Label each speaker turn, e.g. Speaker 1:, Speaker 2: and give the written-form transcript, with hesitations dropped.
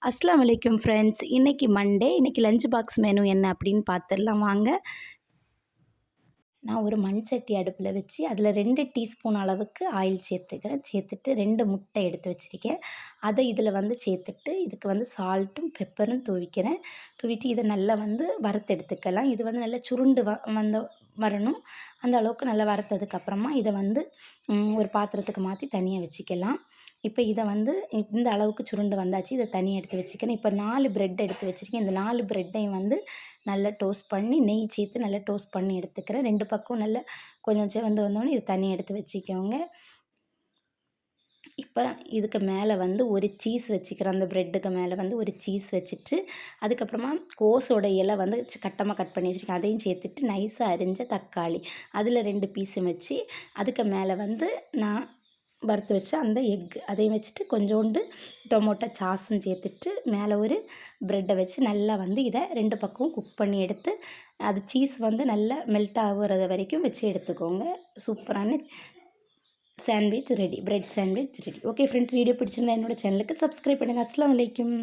Speaker 1: அஸ்ஸலாமு அலைக்கும் ஃப்ரெண்ட்ஸ். இன்றைக்கி மண்டே. இன்றைக்கி லஞ்ச் பாக்ஸ் மெனு என்ன அப்படின்னு பார்த்துடலாம் வாங்க. நான் ஒரு மண் சட்டி அடுப்பில் வச்சு அதில் 2 டீஸ்பூன் அளவுக்கு ஆயில் சேர்த்துக்கிறேன். சேர்த்துட்டு 2 முட்டை எடுத்து வச்சுருக்கேன். அதை இதில் சேர்த்துட்டு இதுக்கு சால்ட்டும் பெப்பரும் தூவிக்கிறேன். தூவிட்டு இதை நல்லா வறுத்து எடுத்துக்கலாம். இது நல்லா சுருண்டு வரணும். அந்த அளவுக்கு நல்லா வறுத்ததுக்கப்புறமா இதை ஒரு பாத்திரத்துக்கு மாற்றி தனியாக வச்சுக்கலாம். இப்போ இதை இந்த அளவுக்கு சுருண்டு வந்தாச்சு. இதை தனியாக எடுத்து வச்சுக்கிறேன். இப்போ 4 பிரெட் எடுத்து வச்சுருக்கேன். இந்த 4 பிரெட்டையும் நல்லா டோஸ்ட் பண்ணி நெய் சேர்த்து நல்லா டோஸ்ட் பண்ணி எடுத்துக்கிறேன். 2 பக்கம் நல்லா கொஞ்சம் செவந்து வந்தோடனே இது தனியாக எடுத்து வச்சுக்கோங்க. இப்போ இதுக்கு மேலே ஒரு சீஸ் வச்சுக்கிறேன். அந்த ப்ரெட்டுக்கு மேலே ஒரு சீஸ் வச்சுட்டு அதுக்கப்புறமா கோஸோட இலை கட்டமாக கட் பண்ணி வச்சுருக்கேன். அதையும் சேர்த்துட்டு நைஸாக அரிஞ்ச தக்காளி அதில் 2 பீஸும் வச்சு அதுக்கு மேலே நான் வறுத்து வச்சு அந்த அதையும் வச்சுட்டு கொஞ்சோண்டு டொமேட்டோ சாஸும் சேர்த்துட்டு மேலே ஒரு ப்ரெட்டை வச்சு நல்லா இதை 2 பக்கமும் குக் பண்ணி எடுத்து அது சீஸ் நல்லா மெல்ட் ஆகுறது வரைக்கும் வச்சு எடுத்துக்கோங்க. சூப்பரான sandwich ready. Bread sandwich ready. Okay friends, video பிடிச்சிருந்தா என்னோடய சேனலுக்கு சப்ஸ்கிரைப் பண்ணுங்கள். அஸ்ஸலாமு அலைக்கும்.